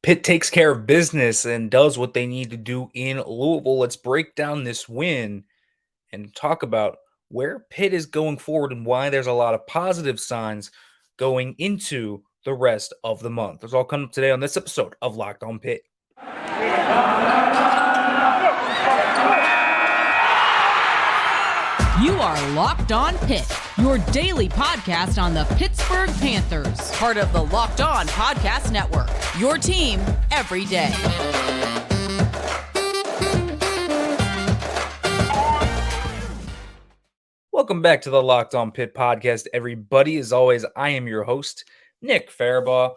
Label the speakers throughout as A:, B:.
A: Pitt takes care of business and does what they need to do in Louisville. Let's break down this win and talk about where Pitt is going forward and why there's a lot of positive signs going into the rest of the month. It's all coming up today on this episode of Locked On Pitt.
B: You are Locked On Pitt, your daily podcast on the Pittsburgh Panthers, part of the Locked On Podcast Network, your team every day.
A: Welcome back to the Locked On Pitt podcast, everybody. As always, I am your host, Nick Faribaugh,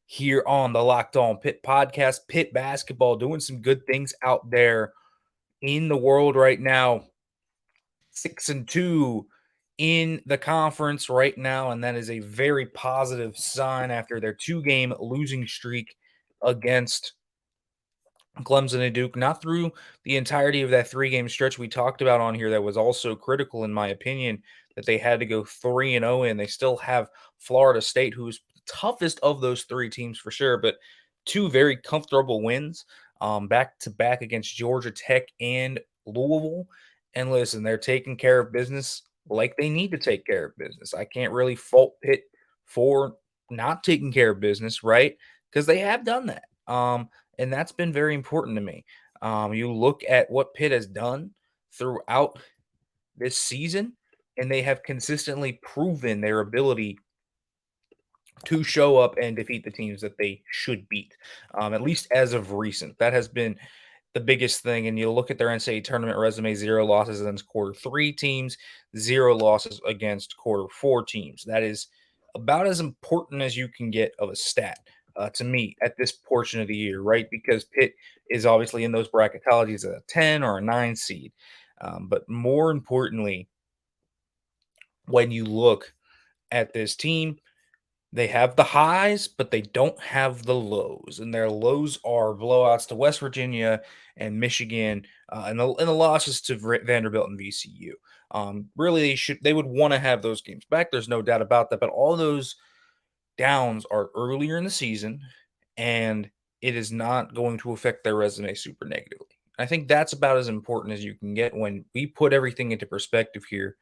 A: here on the Locked On Pitt podcast. Pitt basketball doing some good things out there in the world right now. 6-2 in the conference right now, and that is a very positive sign after their two-game losing streak against Clemson and Duke. Not through the entirety of that three-game stretch we talked about on here that was also critical, in my opinion, that they had to go 3-0 in. They still have Florida State, who's the toughest of those three teams for sure, but two very comfortable wins back-to-back against Georgia Tech and Louisville. And listen, they're taking care of business like they need to take care of business. I can't really fault Pitt for not taking care of business, right? Because they have done that. And that's been very important to me. You look at what Pitt has done throughout this season, and they have consistently proven their ability to show up and defeat the teams that they should beat, at least as of recent. That has been the biggest thing. And you look at their NCAA tournament resume: 0 losses against quarter 3 teams, 0 losses against quarter 4 teams. That is about as important as you can get of a stat to me at this portion of the year, right? Because Pitt is obviously in those bracketologies at a 10 or a 9 seed. But more importantly, when you look at this team, they have the highs, but they don't have the lows, and their lows are blowouts to West Virginia and Michigan, and the losses to Vanderbilt and VCU. Really, they would want to have those games back. There's no doubt about that. But all those downs are earlier in the season, and it is not going to affect their resume super negatively. I think that's about as important as you can get when we put everything into perspective here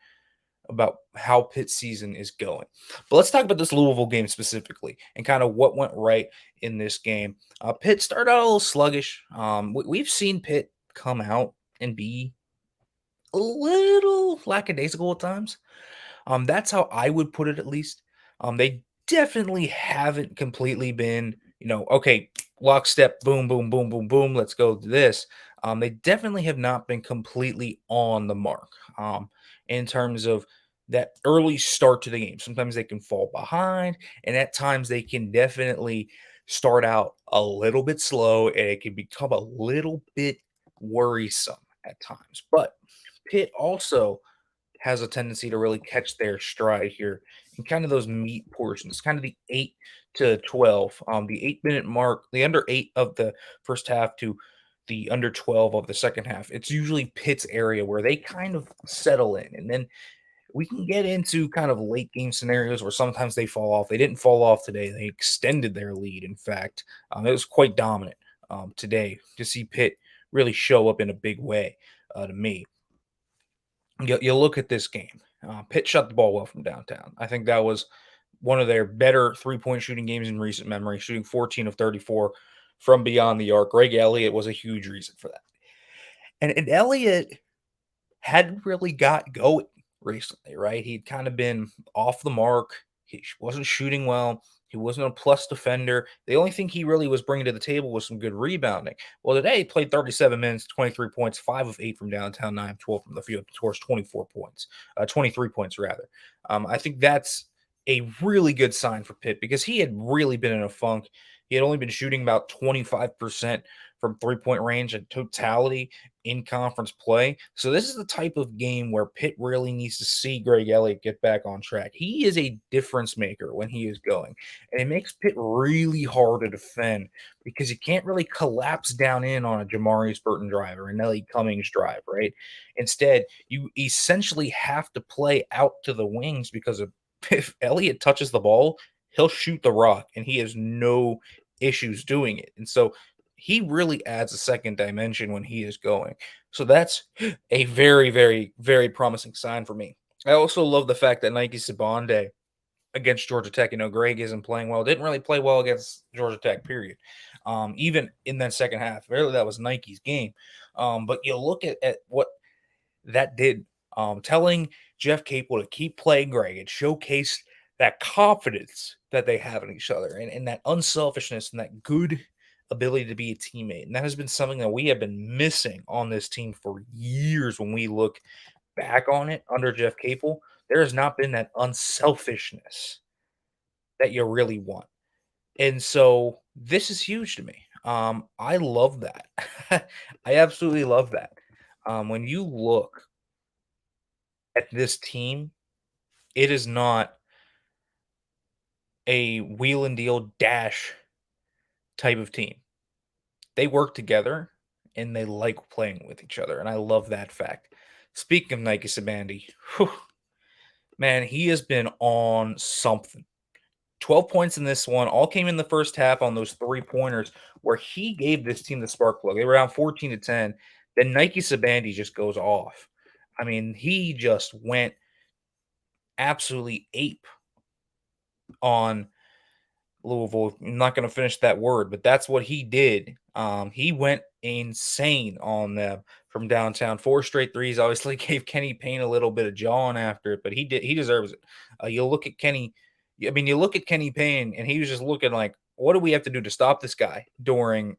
A: about how Pitt's season is going. But let's talk about this Louisville game specifically and kind of what went right in this game. Pitt started out a little sluggish. We've seen Pitt come out and be a little lackadaisical at times. That's how I would put it, at least. They definitely haven't completely been, okay, lockstep, boom, boom, boom, boom, boom, let's go to this. They definitely have not been completely on the mark in terms of that early start to the game. Sometimes they can fall behind, and at times they can definitely start out a little bit slow, and it can become a little bit worrisome at times. But Pitt also has a tendency to really catch their stride here in kind of those meat portions, kind of the 8 to 12, the 8-minute mark, the under 8 of the first half to the under 12 of the second half. It's usually Pitt's area where they kind of settle in. And then we can get into kind of late game scenarios where sometimes they fall off. They didn't fall off today. They extended their lead. In fact, it was quite dominant today to see Pitt really show up in a big way to me. You look at this game. Pitt shot the ball well from downtown. I think that was one of their better three-point shooting games in recent memory, shooting 14 of 34 from beyond the arc. Greg Elliott was a huge reason for that. And Elliott hadn't really got going recently, right? He'd kind of been off the mark. He wasn't shooting well. He wasn't a plus defender. The only thing he really was bringing to the table was some good rebounding. Well, today he played 37 minutes, 23 points, 5 of 8 from downtown, 9 of 12 from the field, scores 24 points, 23 points rather. I think that's a really good sign for Pitt because he had really been in a funk. He had only been shooting about 25% from three-point range in totality in conference play. So this is the type of game where Pitt really needs to see Greg Elliott get back on track. He is a difference maker when he is going, and it makes Pitt really hard to defend because you can't really collapse down in on a Jamarius Burton drive or a Nelly Cummings drive, right? Instead, you essentially have to play out to the wings because if Elliott touches the ball, he'll shoot the rock, and he has no issues doing it. And so he really adds a second dimension when he is going. So that's a very, very, very promising sign for me. I also love the fact that Nike Sibande against Georgia Tech. Greg isn't playing well. Didn't really play well against Georgia Tech, period. Even in that second half, really, that was Nike's game. But you look at what that did, telling Jeff Capel to keep playing Greg. It showcased that confidence that they have in each other and that unselfishness and that good ability to be a teammate. And that has been something that we have been missing on this team for years when we look back on it under Jeff Capel. There has not been that unselfishness that you really want. And so this is huge to me. I love that. I absolutely love that. When you look at this team, it is not a wheel and deal dash type of team. They work together and they like playing with each other. And I love that fact. Speaking of Nike Sibande, man, he has been on something. 12 points in this one, all came in the first half on those 3-pointers where he gave this team the spark plug. They were down 14-10. Then Nike Sibande just goes off. I mean, he just went absolutely ape on Louisville. I'm not going to finish that word, but that's what he did. He went insane on them from downtown. 4 straight threes. Obviously gave Kenny Payne a little bit of jawing after it, but he deserves it. You look at Kenny Payne, and he was just looking like, what do we have to do to stop this guy during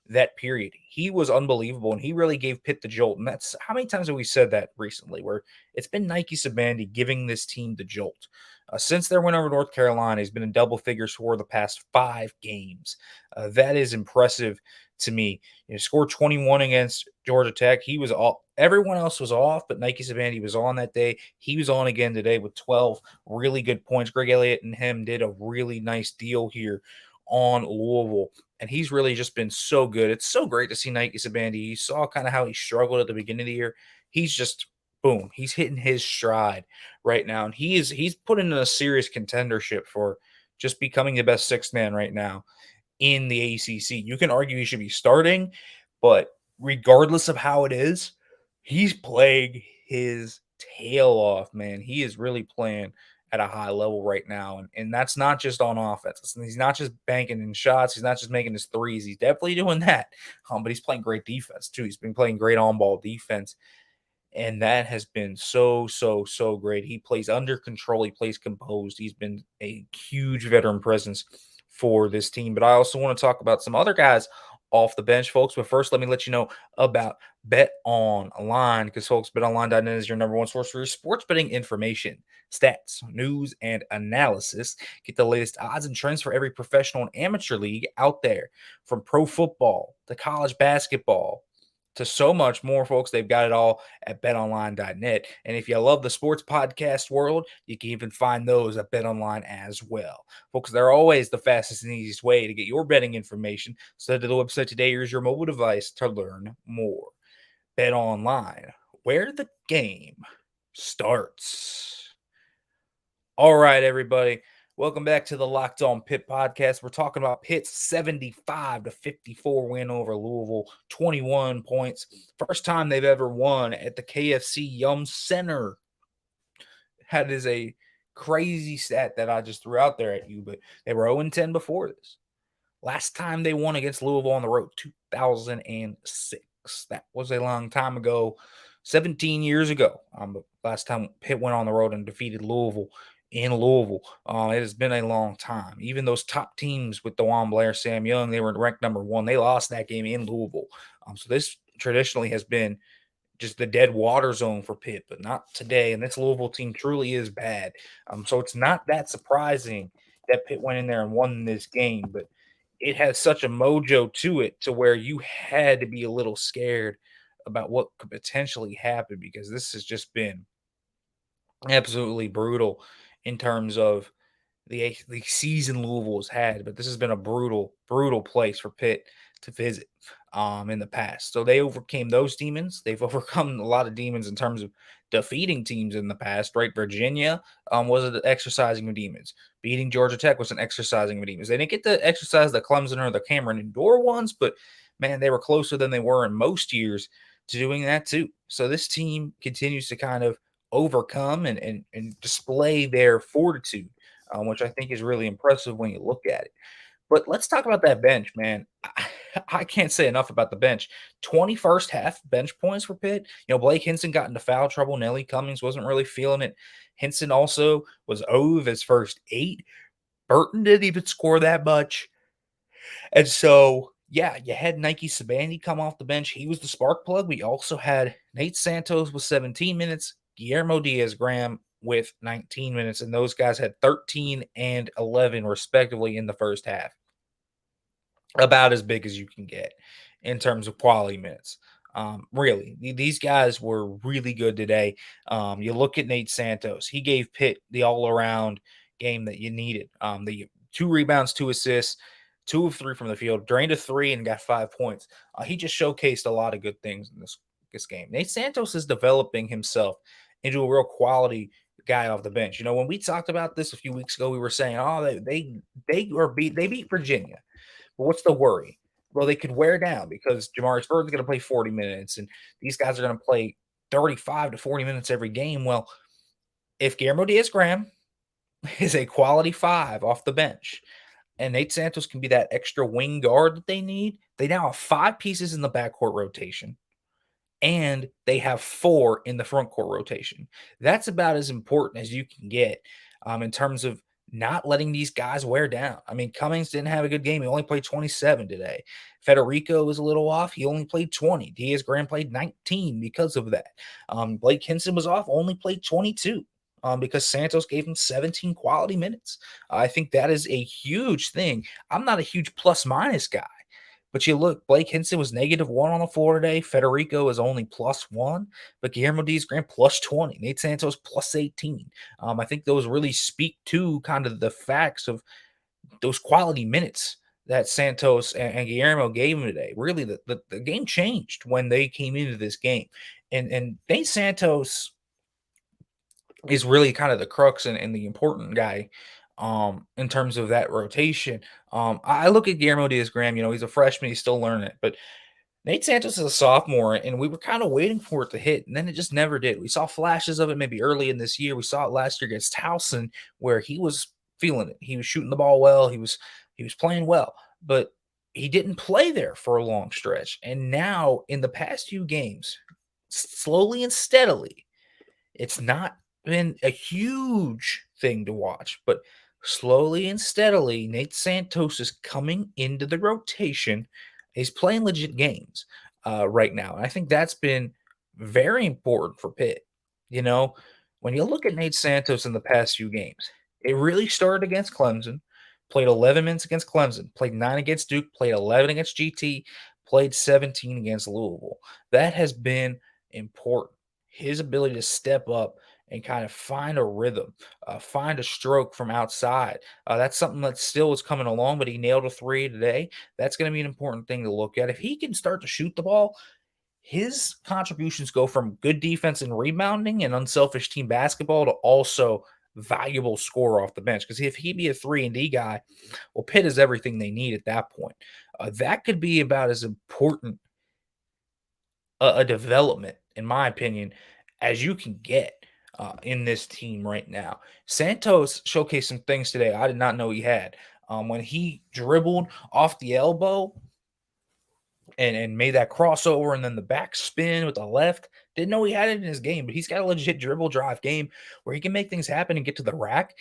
A: that period? He was unbelievable, and he really gave Pitt the jolt. And that's how many times have we said that recently, where it's been Nike Sibande giving this team the jolt. Since their win over North Carolina, he's been in double figures for the past 5 games. That is impressive to me. Scored 21 against Georgia Tech. He was off. Everyone else was off, but Nike Sibande was on that day. He was on again today with 12 really good points. Greg Elliott and him did a really nice deal here on Louisville, and he's really just been so good. It's so great to see Nike Sibande. You saw kind of how he struggled at the beginning of the year. He's just boom. He's hitting his stride right now, and he's put in a serious contendership for just becoming the best 6th man right now in the ACC. You can argue he should be starting, but regardless of how it is, he's playing his tail off, man. He is really playing at a high level right now. And that's not just on offense. He's not just banking in shots. He's not just making his threes. He's definitely doing that. But he's playing great defense too. He's been playing great on-ball defense. And that has been so, so, so great. He plays under control. He plays composed. He's been a huge veteran presence for this team. But I also want to talk about some other guys off the bench, folks. But first, let me let you know about BetOnline, because, folks, BetOnline.net is your number one source for your sports betting information, stats, news, and analysis. Get the latest odds and trends for every professional and amateur league out there, from pro football to college basketball to so much more, folks. They've got it all at betonline.net. And if you love the sports podcast world, you can even find those at BetOnline as well. Folks, they're always the fastest and easiest way to get your betting information. So head to the website today. Use your mobile device to learn more. BetOnline, where the game starts. All right, everybody. Welcome back to the Locked On Pitt podcast. We're talking about Pitt's 75-54 win over Louisville, 21 points. First time they've ever won at the KFC Yum Center. That is a crazy stat that I just threw out there at you, but they were 0-10 before this. Last time they won against Louisville on the road, 2006. That was a long time ago, 17 years ago. Last time Pitt went on the road and defeated Louisville in Louisville. It has been a long time. Even those top teams with DeJuan Blair, Sam Young, they were ranked number 1. They lost that game in Louisville. So this traditionally has been just the dead water zone for Pitt, but not today. And this Louisville team truly is bad. So it's not that surprising that Pitt went in there and won this game, but it has such a mojo to it to where you had to be a little scared about what could potentially happen, because this has just been absolutely brutal in terms of the season Louisville has had. But this has been a brutal, brutal place for Pitt to visit in the past. So they overcame those demons. They've overcome a lot of demons in terms of defeating teams in the past, right? Virginia was exercising demons. Beating Georgia Tech was an exercising of demons. They didn't get to exercise the Clemson or the Cameron Indoor ones, but man, they were closer than they were in most years to doing that too. So this team continues to kind of overcome and display their fortitude, which I think is really impressive when you look at it. But let's talk about that bench, man. I can't say enough about the bench. 21st half bench points for Pitt. Blake Hinson got into foul trouble. Nelly Cummings wasn't really feeling it. Hinson also was 0 of his first 8. Burton didn't even score that much. And so, yeah, you had Nike Sibande come off the bench. He was the spark plug. We also had Nate Santos with 17 minutes, Guillermo Diaz-Graham with 19 minutes, and those guys had 13 and 11 respectively in the first half. About as big as you can get in terms of quality minutes. Really, these guys were really good today. You look at Nate Santos, he gave Pitt the all-around game that you needed. The 2 rebounds, 2 assists, 2 of 3 from the field, drained a 3 and got 5 points. He just showcased a lot of good things in this game. Nate Santos is developing himself into a real quality guy off the bench. When we talked about this a few weeks ago, we were saying, oh, they beat Virginia. But what's the worry? Well, they could wear down because Jamarius Burton's going to play 40 minutes, and these guys are going to play 35 to 40 minutes every game. Well, if Guillermo Diaz-Graham is a quality 5 off the bench, and Nate Santos can be that extra wing guard that they need, they now have 5 pieces in the backcourt rotation, and they have 4 in the front court rotation. That's about as important as you can get in terms of not letting these guys wear down. I mean, Cummings didn't have a good game. He only played 27 today. Federico was a little off. He only played 20. Diaz-Graham played 19 because of that. Blake Hinson was off, only played 22 because Santos gave him 17 quality minutes. I think that is a huge thing. I'm not a huge plus-minus guy. But you look, Blake Hinson was -1 on the floor today. Federico is only +1, but Guillermo Diaz-Graham +20. Nate Santos +18. I think those really speak to kind of the facts of those quality minutes that Santos and Guillermo gave him today. Really, the game changed when they came into this game. And Nate Santos is really kind of the crux and the important guy in terms of that rotation. I look at Guillermo Diaz-Graham, he's a freshman, he's still learning it, but Nate Santos is a sophomore, and we were kind of waiting for it to hit, and then it just never did. We saw flashes of it maybe early in this year. We saw it last year against Towson, where he was feeling it. He was shooting the ball well. He was playing well, but he didn't play there for a long stretch. And now, in the past few games, slowly and steadily, it's not been a huge thing to watch, but slowly and steadily, Nate Santos is coming into the rotation. He's playing legit games right now. And I think that's been very important for Pitt. When you look at Nate Santos in the past few games, it really started against Clemson, played 11 minutes against Clemson, played 9 against Duke, played 11 against GT, played 17 against Louisville. That has been important. His ability to step up and kind of find a rhythm, find a stroke from outside. That's something that still is coming along, but he nailed a 3 today. That's going to be an important thing to look at. If he can start to shoot the ball, his contributions go from good defense and rebounding and unselfish team basketball to also valuable scorer off the bench. Because if he be a 3-and-D guy, well, Pitt is everything they need at that point. That could be about as important a development, in my opinion, as you can get in this team right now. Santos showcased some things today I did not know he had. When he dribbled off the elbow and made that crossover and then the back spin with the left, didn't know he had it in his game, but he's got a legit dribble drive game where he can make things happen and get to the rack.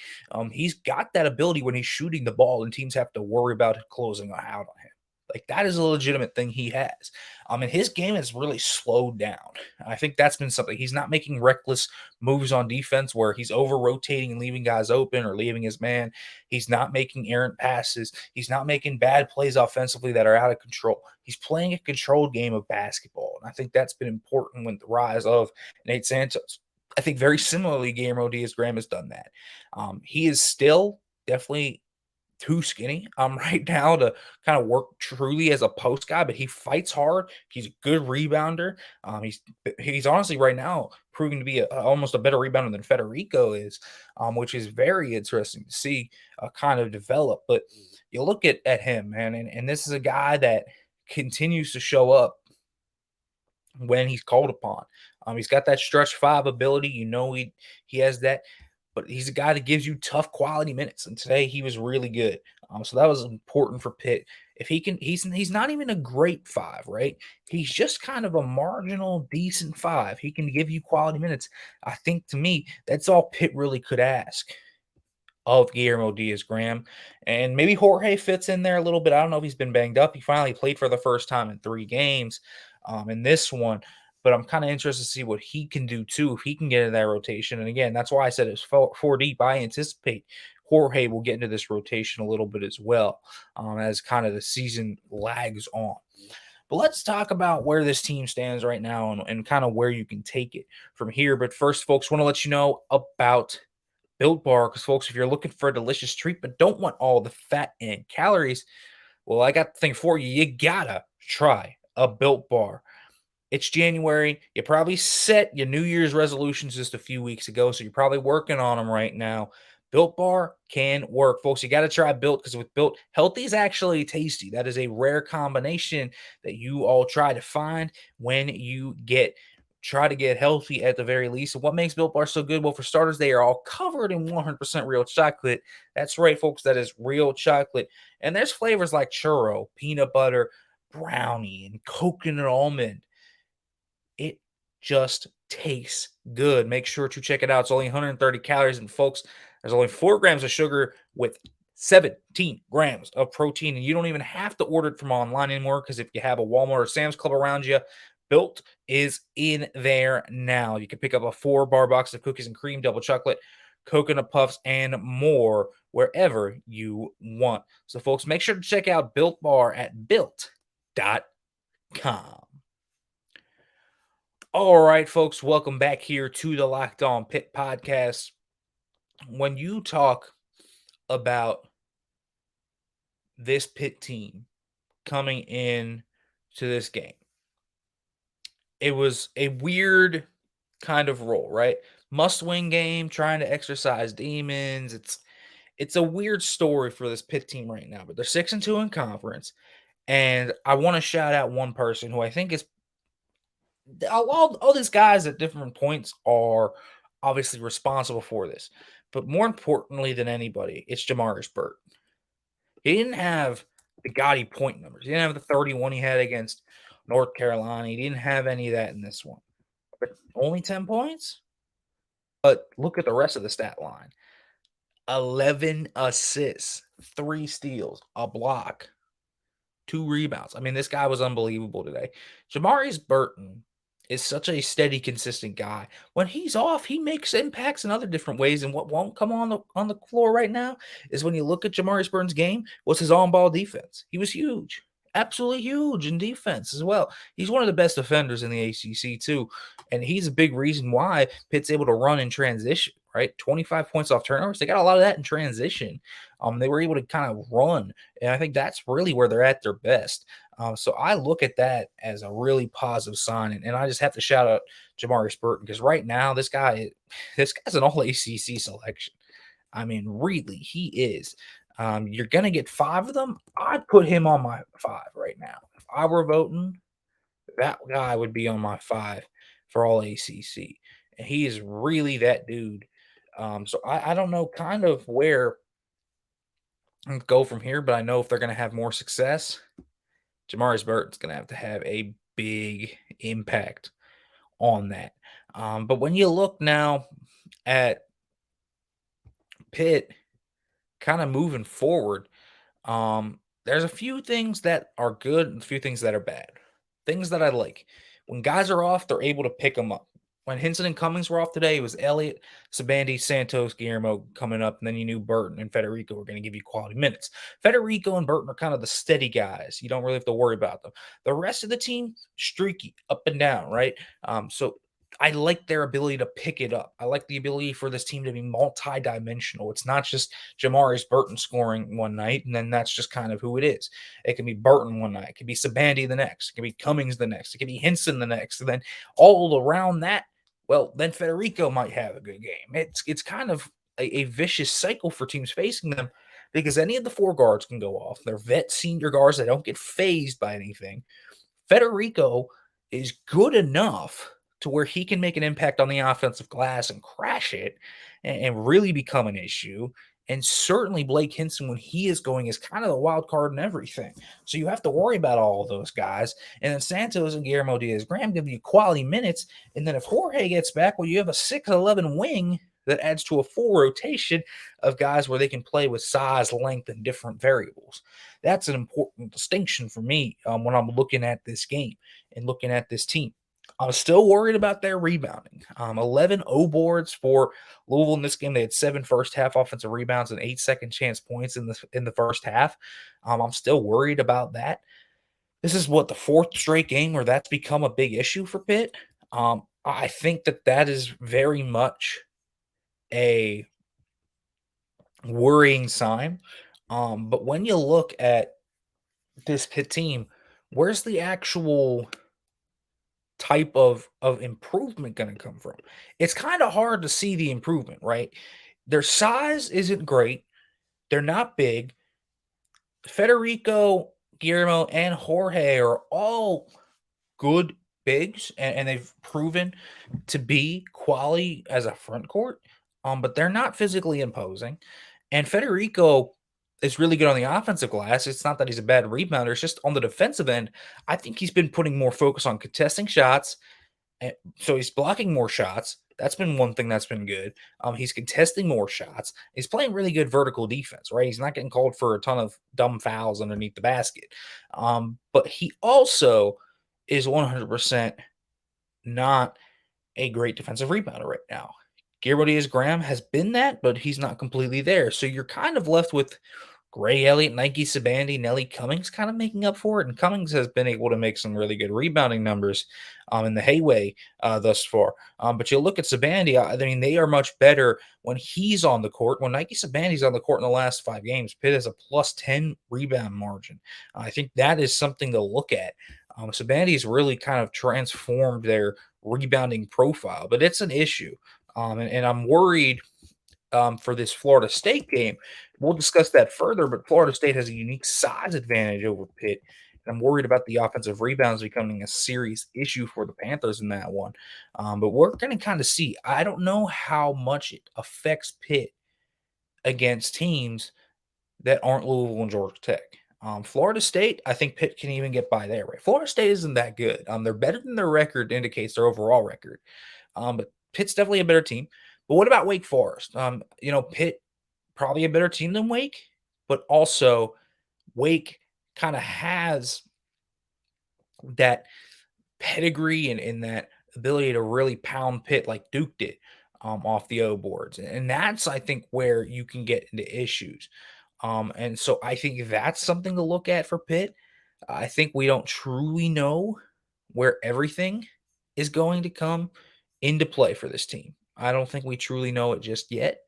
A: He's got that ability when he's shooting the ball and teams have to worry about closing out on him. Like, that is a legitimate thing he has. And his game has really slowed down. I think that's been something. He's not making reckless moves on defense where he's over-rotating and leaving guys open or leaving his man. He's not making errant passes. He's not making bad plays offensively that are out of control. He's playing a controlled game of basketball, and I think that's been important with the rise of Nate Santos. I think very similarly, Guillermo Diaz-Graham has done that. He is still definitely too skinny right now to kind of work truly as a post guy, but he fights hard. He's a good rebounder. He's honestly right now proving to be almost a better rebounder than Federico is, which is very interesting to see kind of develop. But you look at him, man, and this is a guy that continues to show up when he's called upon. He's got that stretch five ability. He has that, but he's a guy that gives you tough quality minutes. And today he was really good. So that was important for Pitt. If he can, he's not even a great five, right? He's just kind of a marginal, decent five. He can give you quality minutes. I think to me, that's all Pitt really could ask of Guillermo Diaz-Graham. And maybe Jorge fits in there a little bit. I don't know if he's been banged up. He finally played for the first time in 3 games in this one. But I'm kind of interested to see what he can do too, if he can get in that rotation. And again, that's why I said it's 4 deep. I anticipate Jorge will get into this rotation a little bit as well as kind of the season lags on. But let's talk about where this team stands right now and kind of where you can take it from here. But first, folks, want to let you know about Built Bar, because folks, if you're looking for a delicious treat but don't want all the fat and calories, well, I got the thing for you. You gotta try a Built Bar. It's January. You probably set your New Year's resolutions just a few weeks ago, so you're probably working on them right now. Built Bar can work, folks. You got to try Built, because with Built, healthy is actually tasty. That is a rare combination that you all try to find when you try to get healthy at the very least. And what makes Built Bar so good? Well, for starters, they are all covered in 100% real chocolate. That's right, folks. That is real chocolate. And there's flavors like churro, peanut butter, brownie, and coconut almond. It just tastes good. Make sure to check it out. It's only 130 calories. And folks, there's only 4 grams of sugar with 17 grams of protein. And you don't even have to order it from online anymore, because if you have a Walmart or Sam's Club around you, Built is in there now. You can pick up a 4-bar box of cookies and cream, double chocolate, coconut puffs, and more wherever you want. So, folks, make sure to check out Built Bar at built.com. All right, folks, welcome back here to the Locked On Pitt podcast. When you talk about this Pitt team coming in to this game, it was a weird kind of role, right? Must-win game, trying to exorcise demons. It's a weird story for this Pitt team right now, but they're 6-2 in conference, and I want to shout out one person who I think is all these guys at different points are obviously responsible for this. But more importantly than anybody, it's Jamarius Burton. He didn't have the gaudy point numbers. He didn't have the 31 he had against North Carolina. He didn't have any of that in this one. But only 10 points? But look at the rest of the stat line. 11 assists, 3 steals, a block, 2 rebounds. I mean, this guy was unbelievable today. Jamarius Burton is such a steady, consistent guy. When he's off, he makes impacts in other different ways. And what won't come on the floor right now is when you look at Jamarius Burton's game, was his on-ball defense. He was huge. Absolutely huge in defense as well. He's one of the best defenders in the ACC too. And he's a big reason why Pitt's able to run in transition, right? 25 points off turnovers. They got a lot of that in transition. They were able to kind of run. And I think that's really where they're at their best. So I look at that as a really positive sign. And I just have to shout out Jamarius Burton, because right now this guy's an all ACC selection. I mean, really, he is. You're going to get 5 of them. I'd put him on my 5 right now. If I were voting, that guy would be on my 5 for all ACC. And he is really that dude. So I don't know kind of where go from here, but I know if they're going to have more success, Jamarius Burton's going to have a big impact on that. But when you look now at Pitt kind of moving forward, there's a few things that are good and a few things that are bad. Things that I like. When guys are off, they're able to pick them up. When Hinson and Cummings were off today, it was Elliott, Sibande, Santos, Guillermo coming up, and then you knew Burton and Federico were going to give you quality minutes. Federico and Burton are kind of the steady guys. You don't really have to worry about them. The rest of the team, streaky, up and down, right? So I like their ability to pick it up. I like the ability for this team to be multi-dimensional. It's not just Jamarius Burton scoring one night, and then that's just kind of who it is. It can be Burton one night, it can be Sibande the next, it can be Cummings the next, it can be Hinson the next, and then all around that, well, then Federico might have a good game. It's kind of a vicious cycle for teams facing them because any of the four guards can go off. They're vet senior guards that don't get phased by anything. Federico is good enough to where he can make an impact on the offensive glass and crash it and really become an issue. And certainly Blake Hinson, when he is going, is kind of the wild card and everything. So you have to worry about all of those guys. And then Santos and Guillermo Diaz-Graham give you quality minutes. And then if Jorge gets back, well, you have a 6'11" wing that adds to a full rotation of guys where they can play with size, length, and different variables. That's an important distinction for me when I'm looking at this game and looking at this team. I'm still worried about their rebounding. 11 O boards for Louisville in this game. They had 7 first half offensive rebounds and 8 second chance points in the first half. I'm still worried about that. This is the 4th straight game where that's become a big issue for Pitt. I think that is very much a worrying sign. But when you look at this Pitt team, where's the actual type of improvement going to come from? It's kind of hard to see the improvement, right? Their size isn't great. They're not big. Federico, Guillermo, and Jorge are all good bigs, and they've proven to be quality as a front court. But they're not physically imposing. And Federico is really good on the offensive glass. It's not that he's a bad rebounder. It's just on the defensive end, I think he's been putting more focus on contesting shots. And so he's blocking more shots. That's been one thing that's been good. He's contesting more shots. He's playing really good vertical defense, right? He's not getting called for a ton of dumb fouls underneath the basket. But he also is 100% not a great defensive rebounder right now. Guillermo Diaz-Graham has been that, but he's not completely there. So you're kind of left with Greg Elliott, Nike Sibande, Nelly Cummings kind of making up for it. And Cummings has been able to make some really good rebounding numbers in the Hayway thus far. But you look at Sibande, I mean, they are much better when he's on the court. When Nike Sibande's on the court in the last 5 games, Pitt has a plus 10 rebound margin. I think that is something to look at. Sibande's really kind of transformed their rebounding profile, but it's an issue. And I'm worried for this Florida State game. We'll discuss that further, but Florida State has a unique size advantage over Pitt. And I'm worried about the offensive rebounds becoming a serious issue for the Panthers in that one. But we're going to kind of see. I don't know how much it affects Pitt against teams that aren't Louisville and Georgia Tech. Florida State, I think Pitt can even get by there, right? Florida State isn't that good. They're better than their record indicates, their overall record. But Pitt's definitely a better team. But what about Wake Forest? Pitt probably a better team than Wake, but also Wake kind of has that pedigree and that ability to really pound Pitt like Duke did off the O boards. And that's, I think, where you can get into issues. And so I think that's something to look at for Pitt. I think we don't truly know where everything is going to come into play for this team. I don't think we truly know it just yet,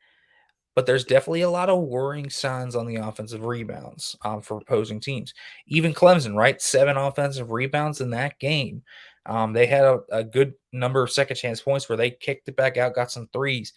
A: but there's definitely a lot of worrying signs on the offensive rebounds for opposing teams. Even Clemson, right? 7 offensive rebounds in that game. They had a good number of second chance points where they kicked it back out, got some threes.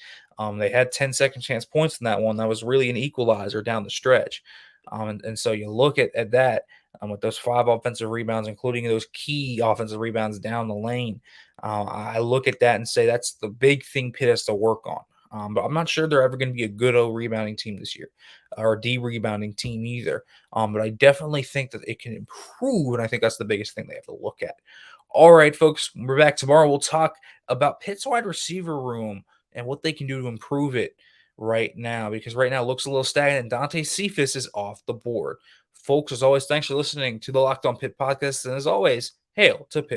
A: They had 10 second chance points in that one. That was really an equalizer down the stretch. And so you look at that with those 5 offensive rebounds, including those key offensive rebounds down the lane. I look at that and say that's the big thing Pitt has to work on. But I'm not sure they're ever going to be a good rebounding team this year or a rebounding team either. But I definitely think that it can improve, and I think that's the biggest thing they have to look at. All right, folks, we're back tomorrow. We'll talk about Pitt's wide receiver room and what they can do to improve it right now, because right now it looks a little stagnant, and Dante Cephas is off the board. Folks, as always, thanks for listening to the Locked On Pitt podcast, and as always, hail to Pitt.